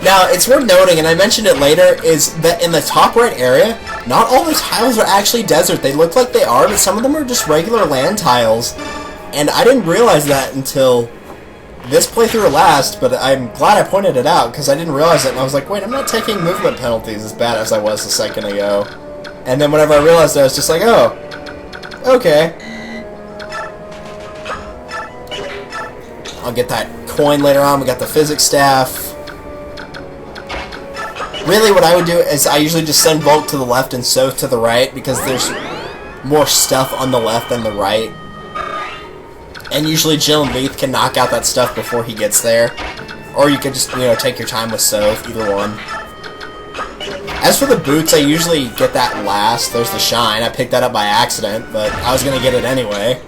Now, it's worth noting, and I mentioned it later, is that in the top right area, not all the tiles are actually desert. They look like they are, but some of them are just regular land tiles. And I didn't realize that until this playthrough last, but I'm glad I pointed it out, because I didn't realize it, and I was like, wait, I'm not taking movement penalties as bad as I was a second ago. And then whenever I realized it, I was just like, oh, okay. I'll get that coin later on. We got the physics staff. Really, what I would do is I usually just send Volk to the left and Soph to the right, because there's more stuff on the left than the right. And usually Jill and Leith can knock out that stuff before he gets there. Or you could just, you know, take your time with Soph, either one. As for the boots, I usually get that last. There's the shine. I picked that up by accident, but I was going to get it anyway.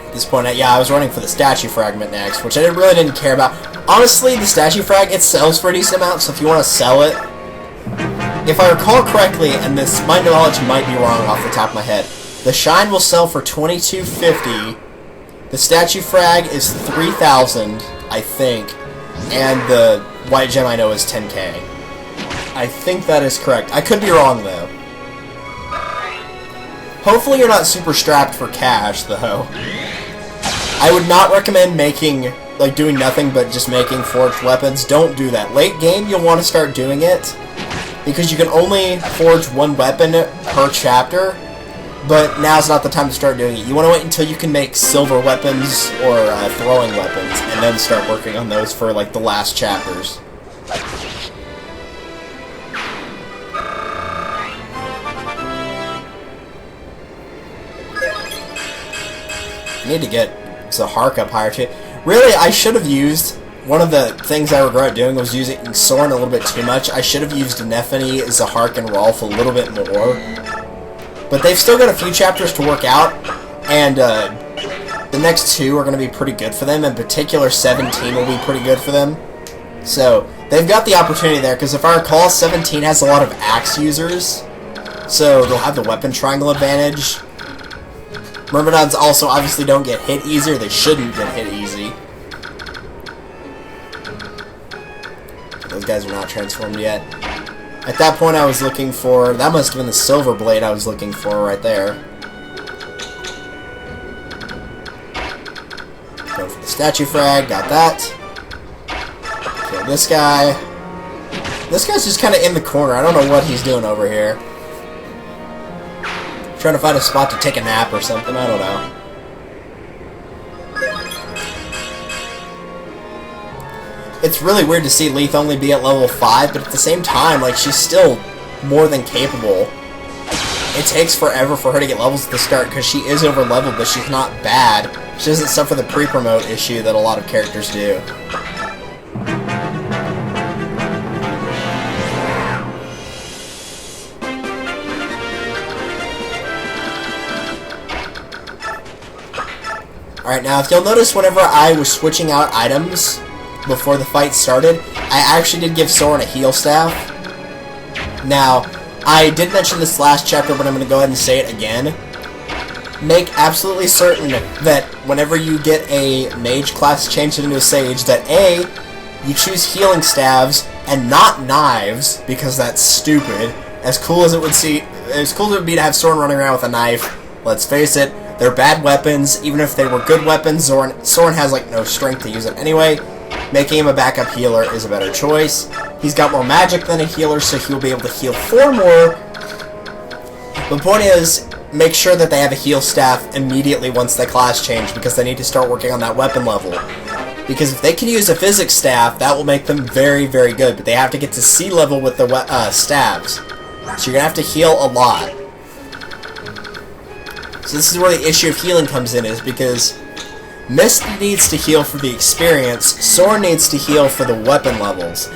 At this point, yeah, I was running for the statue fragment next, which I really didn't care about. Honestly, the statue frag, it sells for a decent amount, so if you want to sell it, if I recall correctly, and my knowledge might be wrong off the top of my head, the shine will sell for $22.50. The statue frag is $3,000, I think, and the white gem I know is $10K. I think that is correct. I could be wrong though. Hopefully you're not super strapped for cash though. I would not recommend doing nothing but just making forged weapons. Don't do that. Late game you'll want to start doing it, because you can only forge one weapon per chapter, but now's not the time to start doing it. You want to wait until you can make silver weapons or throwing weapons, and then start working on those for like the last chapters. I need to get Zahark up higher too. Really, I should have used... One of the things I regret doing was using Soren a little bit too much. I should have used Nephany, Zahark, and Rolf a little bit more. But they've still got a few chapters to work out, and the next two are going to be pretty good for them. In particular, 17 will be pretty good for them. So, they've got the opportunity there, because if I recall, 17 has a lot of axe users, so they'll have the weapon triangle advantage. Myrmidons also obviously don't get hit easier. They shouldn't get hit easy. Those guys are not transformed yet. At that point I was looking for... That must have been the silver blade I was looking for right there. Go for the statue frag. Got that. Kill this guy. This guy's just kind of in the corner. I don't know what he's doing over here. Trying to find a spot to take a nap or something. I don't know. It's really weird to see Leith only be at level 5, but at the same time, like, she's still more than capable. It takes forever for her to get levels at the start, because she is over-leveled, but she's not bad. She doesn't suffer the pre-promote issue that a lot of characters do. Alright, now if you'll notice, whenever I was switching out items before the fight started, I actually did give Soren a heal staff. Now, I did mention this last chapter, but I'm going to go ahead and say it again. Make absolutely certain that whenever you get a mage class changed into a sage, that A, you choose healing staves and not knives, because that's stupid. As cool as it would be to have Soren running around with a knife, let's face it, they're bad weapons. Even if they were good weapons, Soren has like no strength to use it anyway. Making him a backup healer is a better choice. He's got more magic than a healer, so he'll be able to heal 4 more. The point is, make sure that they have a heal staff immediately once the class change, because they need to start working on that weapon level. Because if they can use a physics staff, that will make them very, very good, but they have to get to C level with the staves. So you're going to have to heal a lot. So this is where the issue of healing comes in, is because Mist needs to heal for the experience, Soren needs to heal for the weapon levels.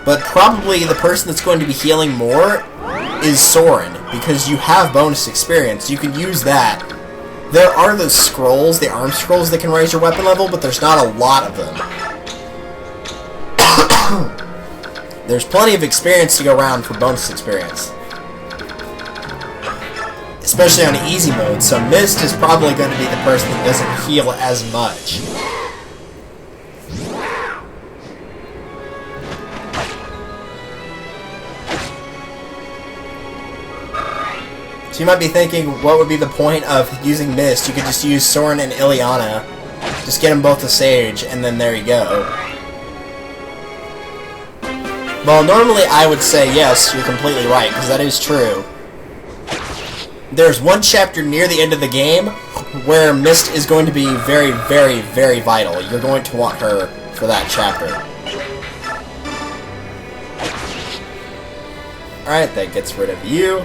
But probably the person that's going to be healing more is Soren, because you have bonus experience. You can use that. There are those scrolls, the arm scrolls that can raise your weapon level, but there's not a lot of them. There's plenty of experience to go around for bonus experience. especially on easy mode, so Mist is probably going to be the person that doesn't heal as much. So you might be thinking, what would be the point of using Mist? You could just use Soren and Ileana, just get them both to Sage, and then there you go. Well, normally I would say yes, you're completely right, because that is true. There's one chapter near the end of the game where Mist is going to be very, very, very vital. You're going to want her for that chapter. Alright, that gets rid of you.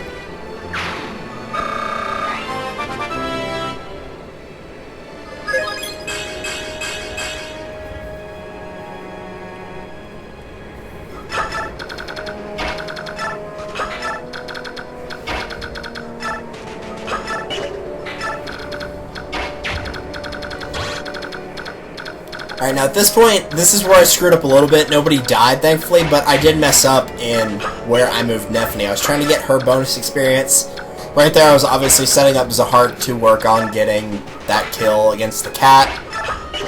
Alright, now at this point, this is where I screwed up a little bit. Nobody died, thankfully, but I did mess up in where I moved Nephany. I was trying to get her bonus experience. Right there, I was obviously setting up Zahart to work on getting that kill against the cat.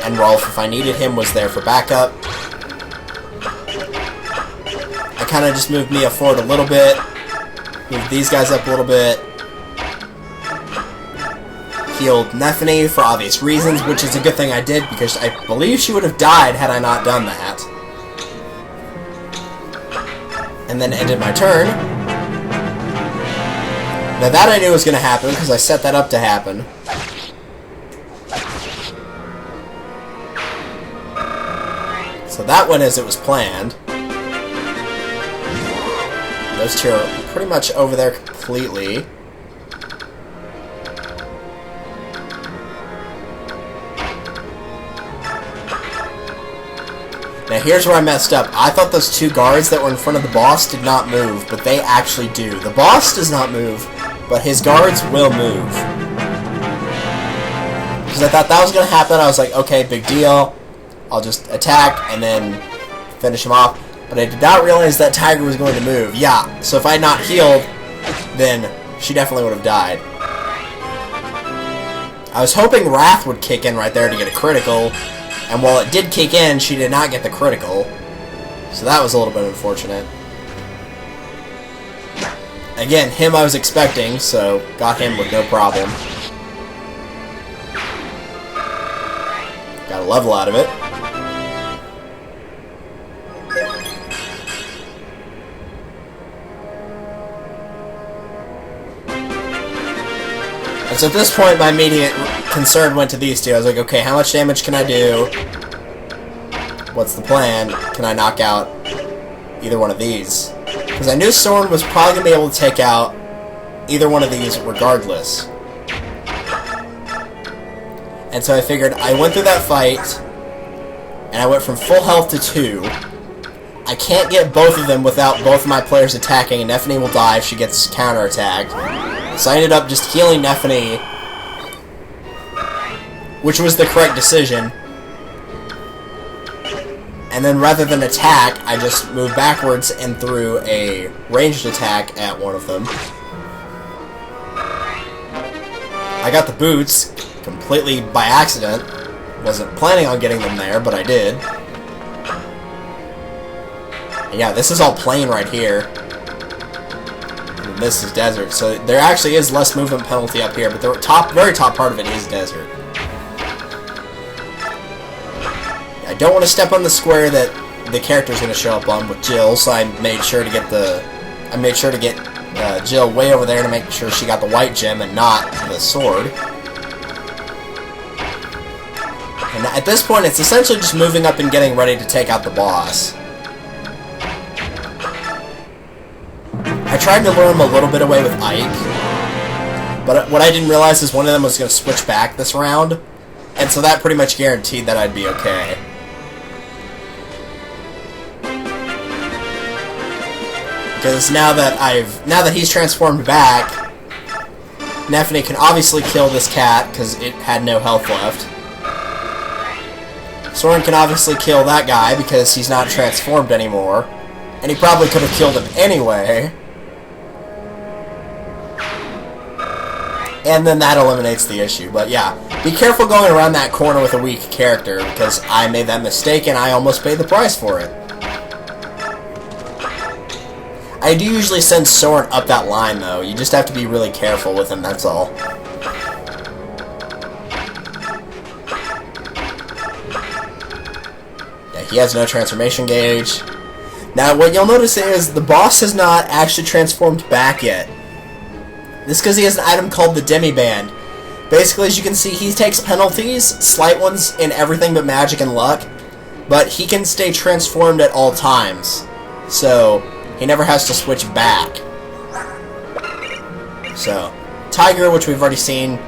And Rolf, if I needed him, was there for backup. I kind of just moved Mia forward a little bit. Moved these guys up a little bit. Healed Nephany for obvious reasons, which is a good thing I did, because I believe she would have died had I not done that. And then ended my turn. Now that I knew was going to happen, because I set that up to happen. So that went as it was planned. Those two are pretty much over there completely. Now here's where I messed up. I thought those two guards that were in front of the boss did not move, but they actually do. The boss does not move, but his guards will move. Because I thought that was going to happen. I was like, okay, big deal. I'll just attack and then finish him off. But I did not realize that Tiger was going to move. Yeah, so if I had not healed, then she definitely would have died. I was hoping Wrath would kick in right there to get a critical. And while it did kick in, she did not get the critical. So that was a little bit unfortunate. Again, him I was expecting, so got him with no problem. Got a level out of it. And so at this point, my immediate concern went to these two. I was like, okay, how much damage can I do? What's the plan? Can I knock out either one of these? Because I knew Soren was probably going to be able to take out either one of these regardless. And so I figured I went through that fight, and I went from full health to 2. I can't get both of them without both of my players attacking, and Nephany will die if she gets counterattacked. So I ended up just healing Nephany, which was the correct decision. And then rather than attack, I just moved backwards and threw a ranged attack at one of them. I got the boots completely by accident. Wasn't planning on getting them there, but I did. And yeah, this is all plain right here. And this is desert, so there actually is less movement penalty up here, but the very top part of it is desert. I don't want to step on the square that the character's going to show up on with Jill, so I made sure to get Jill way over there to make sure she got the white gem and not the sword. And at this point, it's essentially just moving up and getting ready to take out the boss. I tried to lure him a little bit away with Ike, but what I didn't realize is one of them was going to switch back this round, and so that pretty much guaranteed that I'd be okay. Because now that he's transformed back, Nephany can obviously kill this cat because it had no health left. Soren can obviously kill that guy because he's not transformed anymore, and he probably could have killed him anyway. and then that eliminates the issue. But yeah, be careful going around that corner with a weak character, because I made that mistake and I almost paid the price for it. I do usually send Soren up that line, though. You just have to be really careful with him, that's all. Yeah, he has no transformation gauge. Now, what you'll notice is the boss has not actually transformed back yet. This is because he has an item called the Demi-Band. Basically, as you can see, he takes penalties, slight ones in everything but magic and luck, but he can stay transformed at all times. So he never has to switch back. So, Tiger, which we've already seen,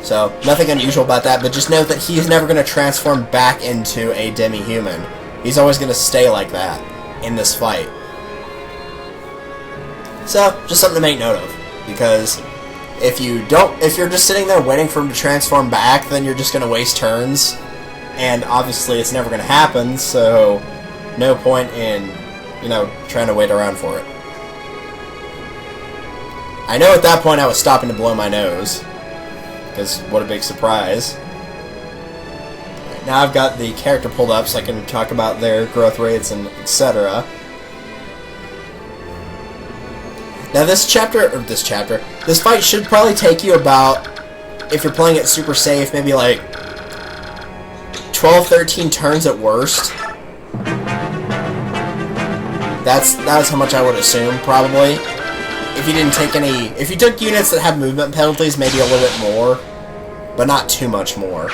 so nothing unusual about that, but just note that he's never going to transform back into a demi-human. He's always going to stay like that in this fight. So, just something to make note of, because if you're just sitting there waiting for him to transform back, then you're just going to waste turns, and obviously it's never going to happen, so no point in trying to wait around for it. I know at that point I was stopping to blow my nose, because what a big surprise. Now I've got the character pulled up so I can talk about their growth rates and etc. Now this fight should probably take you about, if you're playing it super safe, maybe like 12-13 turns at worst. That's how much I would assume, probably. If you took units that have movement penalties, maybe a little bit more, but not too much more.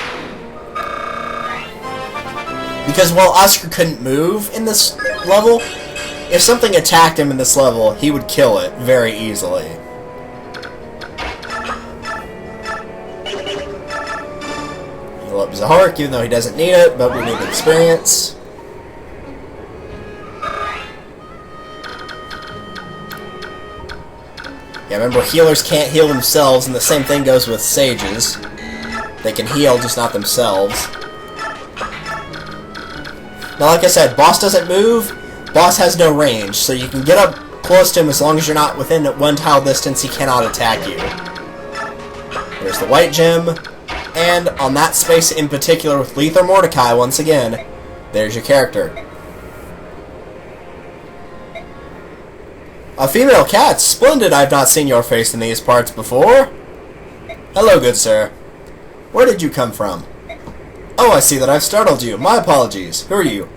Because while Oscar couldn't move in this level, if something attacked him in this level, he would kill it very easily. Heal up Zahork, even though he doesn't need it, but we need the experience. Yeah, remember, healers can't heal themselves, and the same thing goes with sages. They can heal, just not themselves. Now, like I said, boss doesn't move, boss has no range, so you can get up close to him as long as you're not within one tile distance, he cannot attack you. There's the white gem, and on that space in particular with Lether Mordecai, once again, there's your character. A female cat? Splendid, I've not seen your face in these parts before. Hello, good sir. Where did you come from? Oh, I see that I've startled you. My apologies. Who are you?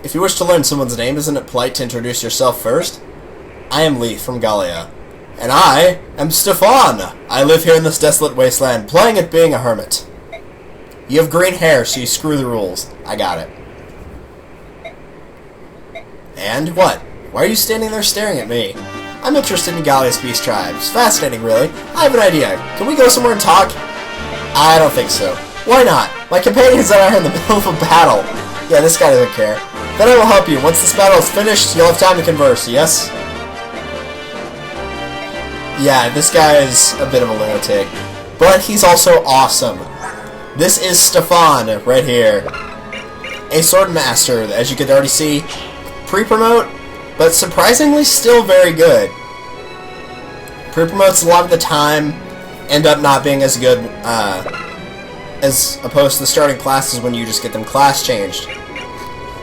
If you wish to learn someone's name, isn't it polite to introduce yourself first? I am Leith from Gallia. And I am Stefan. I live here in this desolate wasteland, playing at being a hermit. You have green hair, so you screw the rules. I got it. And what? Why are you standing there staring at me? I'm interested in Gallia's beast tribes. Fascinating, really. I have an idea. Can we go somewhere and talk? I don't think so. Why not? My companions and I are in the middle of a battle. Yeah, this guy doesn't care. Then I will help you. Once this battle is finished, you'll have time to converse, yes? Yeah, this guy is a bit of a lunatic. But he's also awesome. This is Stefan, right here. A sword master, as you could already see. Pre-promote, but surprisingly still very good. Pre-promotes a lot of the time end up not being as good as opposed to the starting classes when you just get them class changed.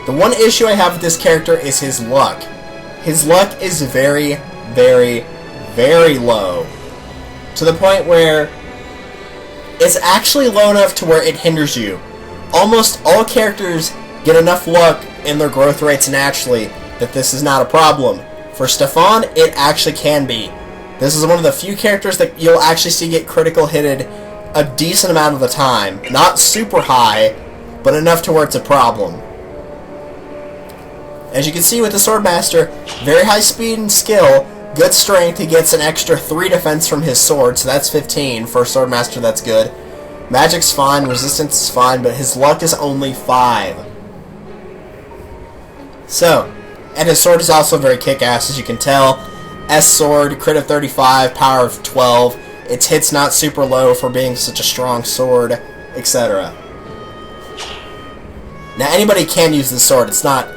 The one issue I have with this character is his luck. His luck is very, very, very low. To the point where it's actually low enough to where it hinders you. Almost all characters get enough luck in their growth rates naturally that this is not a problem. For Stefan, it actually can be. This is one of the few characters that you'll actually see get critical hitted a decent amount of the time. Not super high, but enough to where it's a problem. As you can see with the Swordmaster, very high speed and skill, good strength, he gets an extra 3 defense from his sword, so that's 15. For a Swordmaster, that's good. Magic's fine, resistance is fine, but his luck is only 5. So, and his sword is also very kick-ass, as you can tell. S-sword, crit of 35, power of 12. Its hit's not super low for being such a strong sword, etc. Now, anybody can use this sword. It's not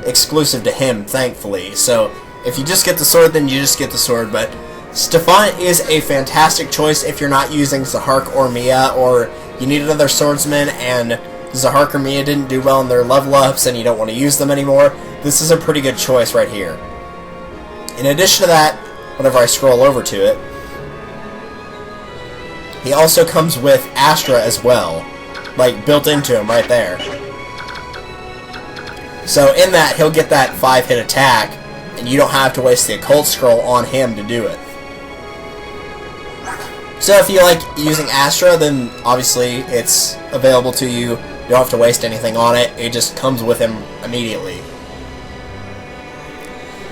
exclusive to him, thankfully. So, if you just get the sword, then you just get the sword. But Stefan is a fantastic choice if you're not using Zahark or Mia, or you need another swordsman and Zahark or Mia didn't do well in their level ups and you don't want to use them anymore. This is a pretty good choice right here. In addition to that, whenever I scroll over to it, he also comes with Astra as well, like built into him right there. So in that, he'll get that 5-hit attack, and you don't have to waste the occult scroll on him to do it. So if you like using Astra, then obviously it's available to you. You don't have to waste anything on it. It just comes with him immediately.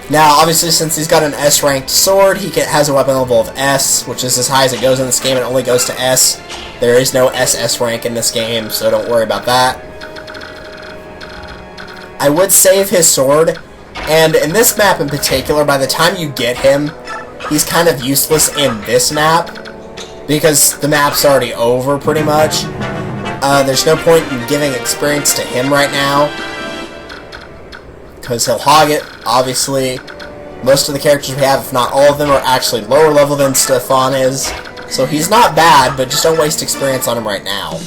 Now, obviously, since he's got an S-ranked sword, he has a weapon level of S, which is as high as it goes in this game. It only goes to S. There is no SS rank in this game, so don't worry about that. I would save his sword, and in this map in particular, by the time you get him, he's kind of useless in this map, because the map's already over, pretty much. There's no point in giving experience to him right now, because he'll hog it, obviously. Most of the characters we have, if not all of them, are actually lower level than Stefan is, so he's not bad, but just don't waste experience on him right now.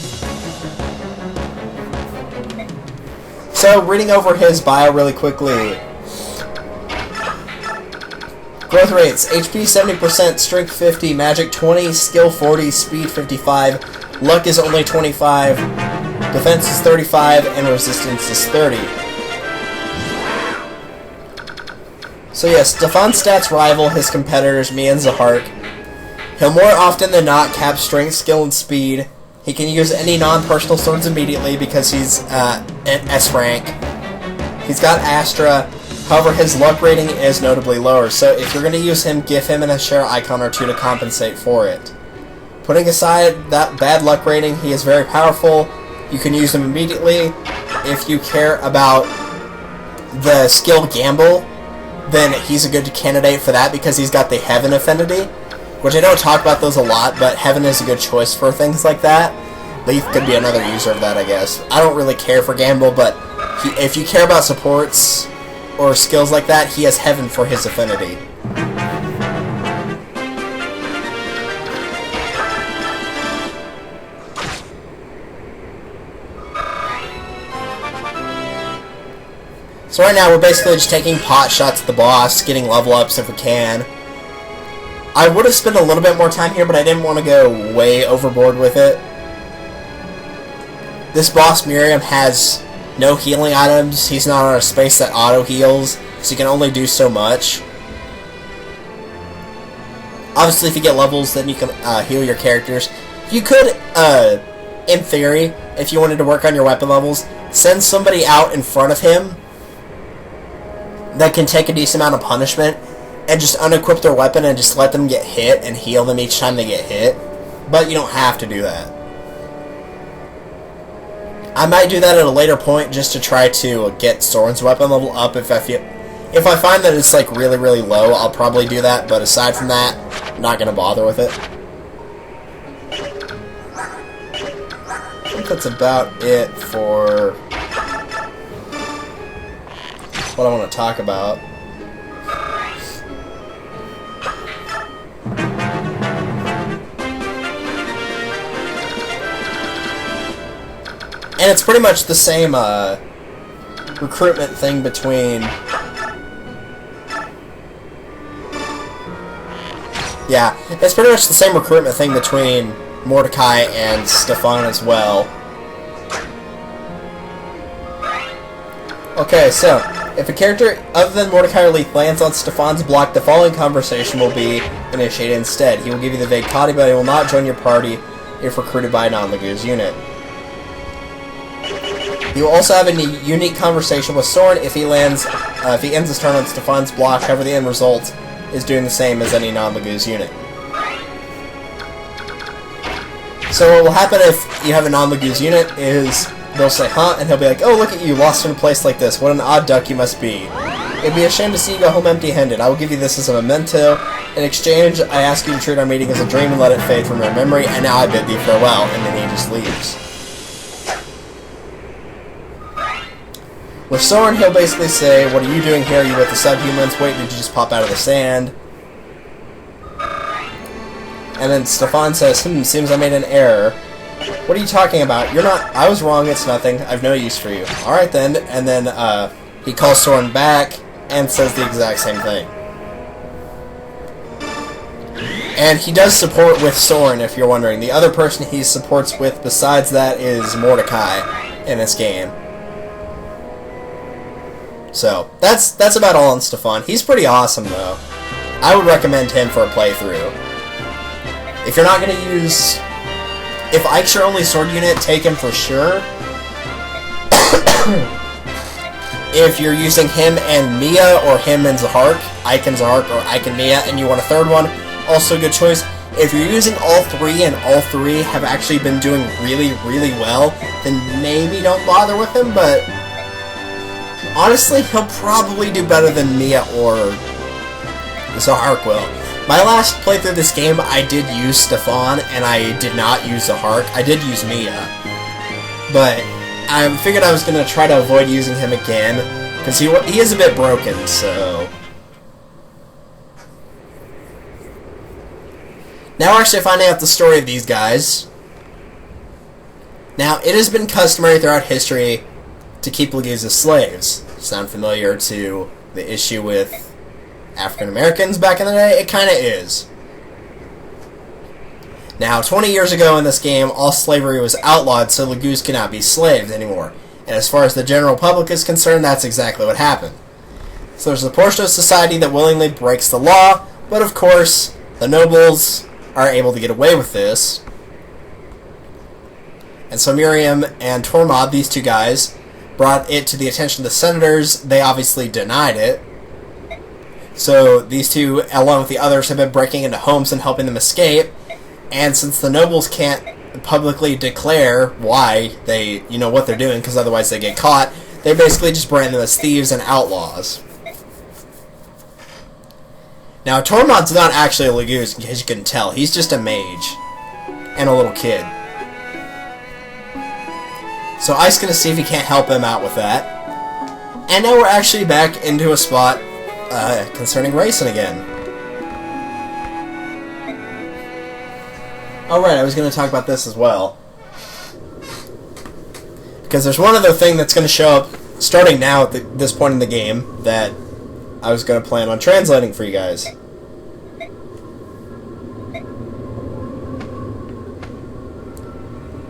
So, reading over his bio really quickly. Growth rates: HP 70%, Strength 50, Magic 20, Skill 40, Speed 55, Luck is only 25, Defense is 35, and Resistance is 30. So yes, Stefan's stats rival his competitors, Mia and Zahark. He'll more often than not cap Strength, Skill, and Speed. He can use any non-personal swords immediately because he's an S rank. He's got Astra. However, his luck rating is notably lower, so if you're going to use him, give him an Ashera icon or two to compensate for it. Putting aside that bad luck rating, he is very powerful. You can use him immediately. If you care about the skill Gamble, then he's a good candidate for that because he's got the Heaven affinity, which I don't talk about those a lot, but Heaven is a good choice for things like that. Leaf could be another user of that, I guess. I don't really care for Gamble, but if you care about supports or skills like that, he has Heaven for his affinity. So right now we're basically just taking pot shots at the boss, getting level ups if we can. I would have spent a little bit more time here, but I didn't want to go way overboard with it. This boss, Miriam, has no healing items. He's not on a space that auto-heals, so you can only do so much. Obviously, if you get levels, then you can heal your characters. You could, in theory, if you wanted to work on your weapon levels, send somebody out in front of him that can take a decent amount of punishment, and just unequip their weapon and just let them get hit and heal them each time they get hit. But you don't have to do that. I might do that at a later point just to try to get Soren's weapon level up if I find that it's like really, really low, I'll probably do that, but aside from that, I'm not going to bother with it. I think that's about it for what I want to talk about. And it's pretty much the same recruitment thing between... Yeah, it's pretty much the same recruitment thing between Mordecai and Stefan as well. Okay, so, if a character other than Mordecai or Leith lands on Stefan's block, the following conversation will be initiated instead. He will give you the vague Kadi, but he will not join your party if recruited by a non-Laguz unit. He will also have a unique conversation with Soren if he ends his turn on Stefan's block. However, the end result is doing the same as any non-Laguz unit. So what will happen if you have a non-Laguz unit is they'll say, huh? And he'll be like, oh, look at you, lost in a place like this. What an odd duck you must be. It'd be a shame to see you go home empty-handed. I will give you this as a memento. In exchange, I ask you to treat our meeting as a dream and let it fade from your memory, and now I bid thee farewell. And then he just leaves. With Soren, he'll basically say, what are you doing here? Are you with the subhumans? Wait, did you just pop out of the sand? And then Stefan says, seems I made an error. What are you talking about? You're not... I was wrong, it's nothing. I've no use for you. Alright then. And then, he calls Soren back and says the exact same thing. And he does support with Soren, if you're wondering. The other person he supports with besides that is Mordecai in this game. So, that's about all on Stefan. He's pretty awesome, though. I would recommend him for a playthrough. If you're not going to use... If Ike's your only sword unit, take him for sure. If you're using him and Mia, or him and Zahark, Ike and Zahark, or Ike and Mia, and you want a third one, also a good choice. If you're using all three, and all three have actually been doing really, really well, then maybe don't bother with him, but... Honestly, he'll probably do better than Mia or Zahark will. My last playthrough of this game, I did use Stefan, and I did not use Zahark. I did use Mia. But I figured I was going to try to avoid using him again, because he is a bit broken, so... Now we're actually finding out the story of these guys. Now, it has been customary throughout history to keep Laguz as slaves. Sound familiar to the issue with African Americans back in the day? It kind of is. Now, 20 years ago in this game, all slavery was outlawed, so Laguz could not be slaves anymore. And as far as the general public is concerned, that's exactly what happened. So there's a portion of society that willingly breaks the law, but of course, the nobles are able to get away with this. And so Miriam and Tormod, these two guys, brought it to the attention of the senators. They obviously denied it. So these two, along with the others, have been breaking into homes and helping them escape. And since the nobles can't publicly declare why they, what they're doing, because otherwise they get caught, they basically just brand them as thieves and outlaws. Now, Tormod's not actually a Laguz, as you can tell. He's just a mage. And a little kid. So Ike's going to see if he can't help him out with that. And now we're actually back into a spot concerning racing again. Alright, I was going to talk about this as well. Because there's one other thing that's going to show up starting now at this point in the game that I was going to plan on translating for you guys.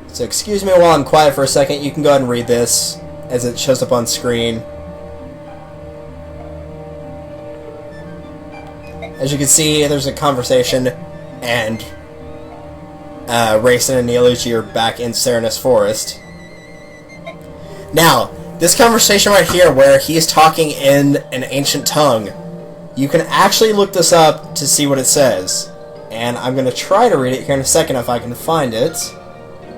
So excuse me while I'm quiet for a second. You can go ahead and read this as it shows up on screen. As you can see, there's a conversation, and Rayson and Neolucci are back in Serenus Forest. Now, this conversation right here, where he is talking in an ancient tongue, you can actually look this up to see what it says. And I'm going to try to read it here in a second if I can find it.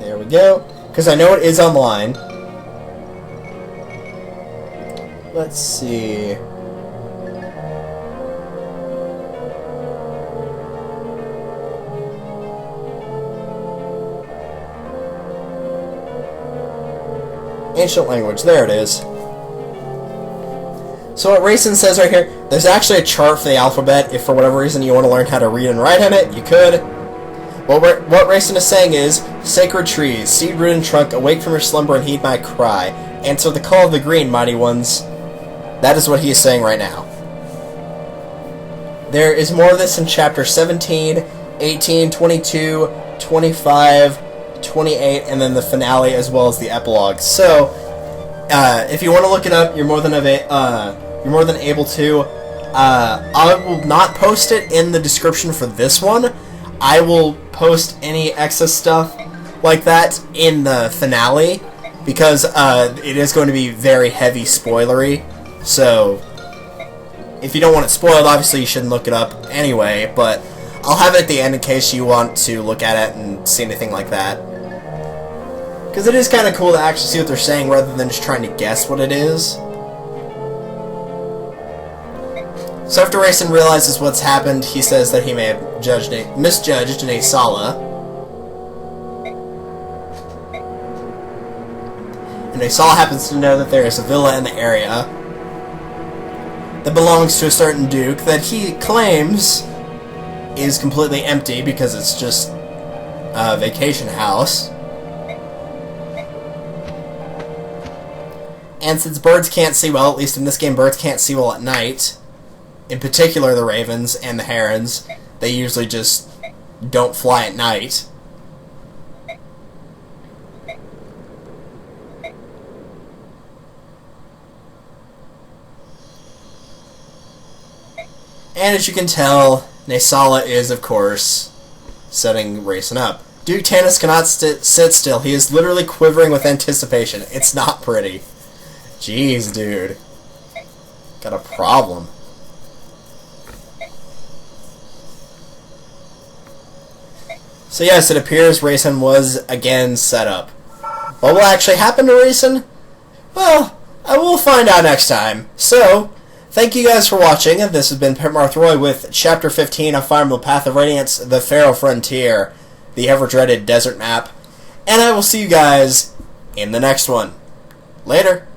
There we go. Because I know it is online. Let's see. Ancient language. There it is. So what Rayson says right here, there's actually a chart for the alphabet. If for whatever reason you want to learn how to read and write in it, you could. What Rayson is saying is, Sacred trees, seed-rooted trunk, awake from your slumber and heed my cry. Answer the call of the green, mighty ones. That is what he is saying right now. There is more of this in chapter 17, 18, 22, 25, 28, and then the finale as well as the epilogue. So, if you want to look it up, you're more than able to. I will not post it in the description for this one. I will post any excess stuff like that in the finale, because it is going to be very heavy spoilery. So, if you don't want it spoiled, obviously you shouldn't look it up anyway, but I'll have it at the end in case you want to look at it and see anything like that. Because it is kind of cool to actually see what they're saying rather than just trying to guess what it is. So after Rayson realizes what's happened, he says that he may have misjudged Naysala. And Naysala happens to know that there is a villa in the area that belongs to a certain duke that he claims is completely empty because it's just a vacation house. And since birds can't see well, at least in this game, birds can't see well at night, in particular the ravens and the herons, they usually just don't fly at night. And as you can tell, Naysala is, of course, setting Rayson up. Duke Tanis cannot sit still. He is literally quivering with anticipation. It's not pretty. Jeez, dude. Got a problem. So yes, it appears Rayson was again set up. What will actually happen to Rayson? Well, I will find out next time. So, thank you guys for watching. This has been Pitmarth Roy with Chapter 15 of Fire Emblem Path of Radiance, the Pharaoh Frontier, the ever-dreaded desert map. And I will see you guys in the next one. Later.